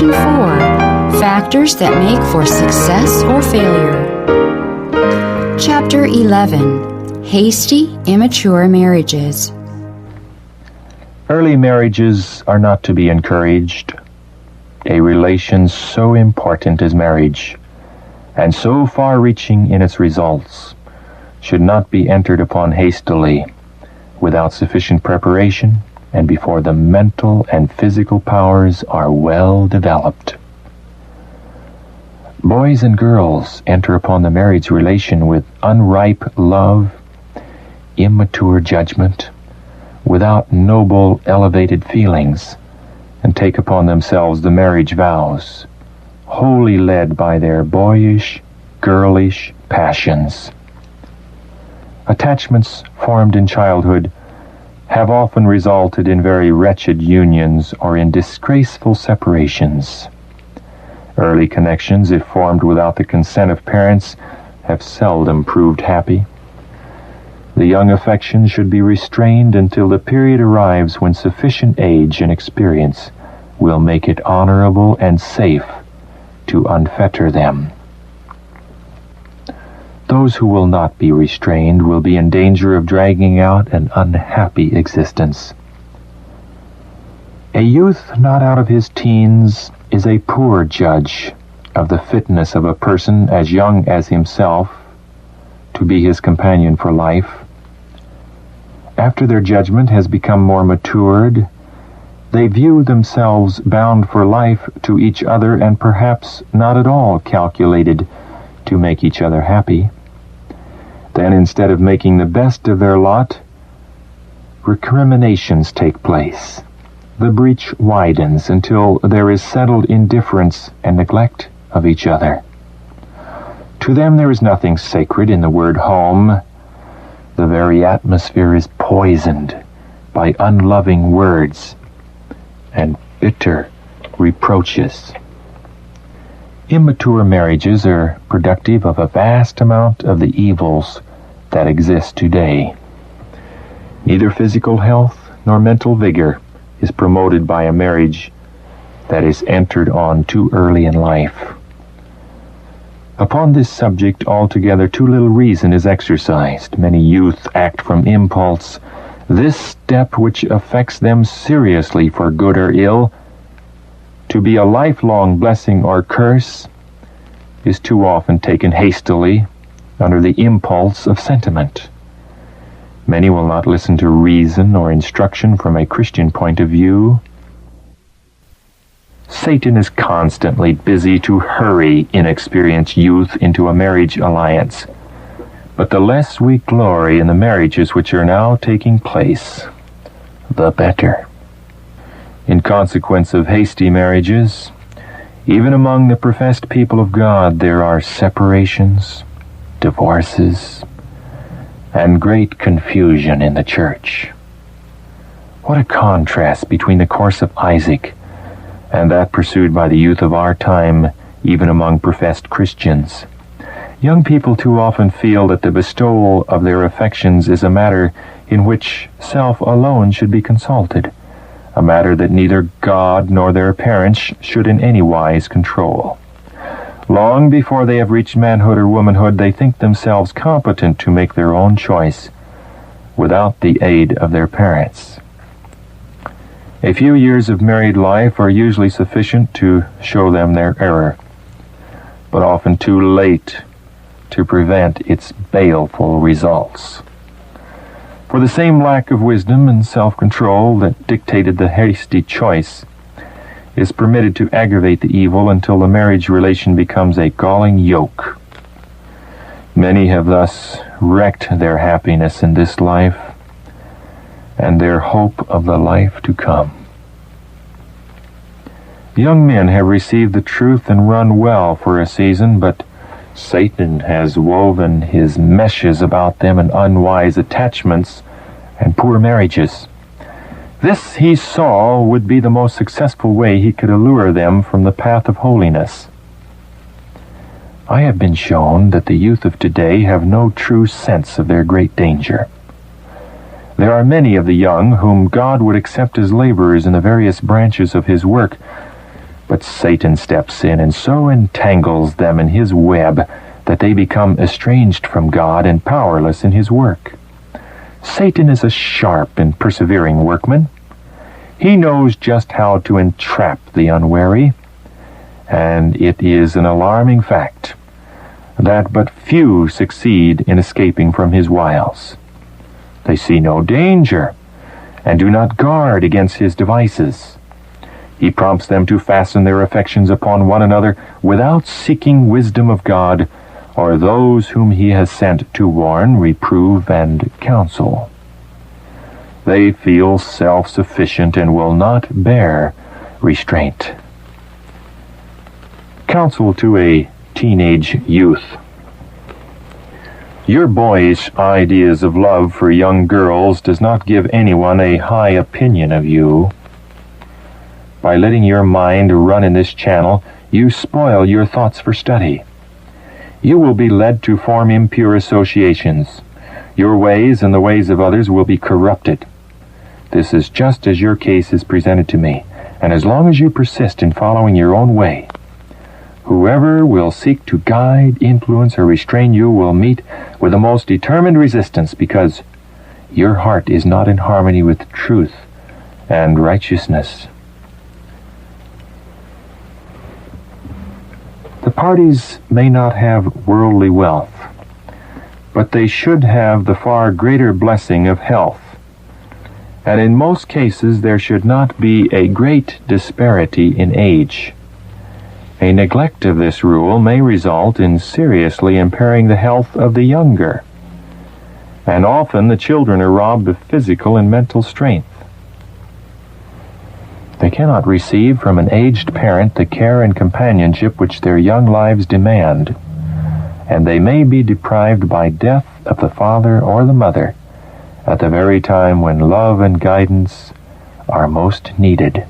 Section 4, Factors that Make for Success or Failure. Chapter 11, Hasty Immature Marriages. Early marriages are not to be encouraged. A relation so important as marriage, and so far-reaching in its results, should not be entered upon hastily, without sufficient preparation, and before the mental and physical powers are well developed. Boys and girls enter upon the marriage relation with unripe love, immature judgment, without noble, elevated feelings, and take upon themselves the marriage vows, wholly led by their boyish, girlish passions. Attachments formed in childhood have often resulted in very wretched unions or in disgraceful separations. Early connections, if formed without the consent of parents, have seldom proved happy. The young affection should be restrained until the period arrives when sufficient age and experience will make it honorable and safe to unfetter them. Those who will not be restrained will be in danger of dragging out an unhappy existence. A youth not out of his teens is a poor judge of the fitness of a person as young as himself to be his companion for life. After their judgment has become more matured, they view themselves bound for life to each other and perhaps not at all calculated to make each other happy. Then, instead of making the best of their lot, recriminations take place. The breach widens until there is settled indifference and neglect of each other. To them there is nothing sacred in the word home. The very atmosphere is poisoned by unloving words and bitter reproaches. Immature marriages are productive of a vast amount of the evils that exist today. Neither physical health nor mental vigor is promoted by a marriage that is entered on too early in life. Upon this subject altogether too little reason is exercised. Many youth act from impulse. This step, which affects them seriously for good or ill, to be a lifelong blessing or curse, is too often taken hastily under the impulse of sentiment. Many will not listen to reason or instruction from a Christian point of view. Satan is constantly busy to hurry inexperienced youth into a marriage alliance. But the less we glory in the marriages which are now taking place, the better. In consequence of hasty marriages, even among the professed people of God, there are separations, divorces, and great confusion in the church. What a contrast between the course of Isaac and that pursued by the youth of our time, even among professed Christians. Young people too often feel that the bestowal of their affections is a matter in which self alone should be consulted, a matter that neither God nor their parents should in any wise control. Long before they have reached manhood or womanhood, they think themselves competent to make their own choice without the aid of their parents. A few years of married life are usually sufficient to show them their error, but often too late to prevent its baleful results. For the same lack of wisdom and self-control that dictated the hasty choice is permitted to aggravate the evil until the marriage relation becomes a galling yoke. Many have thus wrecked their happiness in this life and their hope of the life to come. Young men have received the truth and run well for a season, but Satan has woven his meshes about them in unwise attachments and poor marriages. This he saw would be the most successful way he could allure them from the path of holiness. I have been shown that the youth of today have no true sense of their great danger. There are many of the young whom God would accept as laborers in the various branches of his work, But Satan steps in and so entangles them in his web that they become estranged from God and powerless in his work. Satan is a sharp and persevering workman. He knows just how to entrap the unwary, and it is an alarming fact that but few succeed in escaping from his wiles. They see no danger and do not guard against his devices. He prompts them to fasten their affections upon one another without seeking wisdom of God or those whom he has sent to warn, reprove, and counsel. They feel self-sufficient and will not bear restraint. Counsel to a teenage youth. Your boyish ideas of love for young girls does not give anyone a high opinion of you. By letting your mind run in this channel, you spoil your thoughts for study. You will be led to form impure associations. Your ways and the ways of others will be corrupted. This is just as your case is presented to me, and as long as you persist in following your own way, whoever will seek to guide, influence, or restrain you will meet with the most determined resistance, because your heart is not in harmony with truth and righteousness. The parties may not have worldly wealth, but they should have the far greater blessing of health. And in most cases there should not be a great disparity in age. A neglect of this rule may result in seriously impairing the health of the younger, and often the children are robbed of physical and mental strength. They cannot receive from an aged parent the care and companionship which their young lives demand, and they may be deprived by death of the father or the mother at the very time when love and guidance are most needed.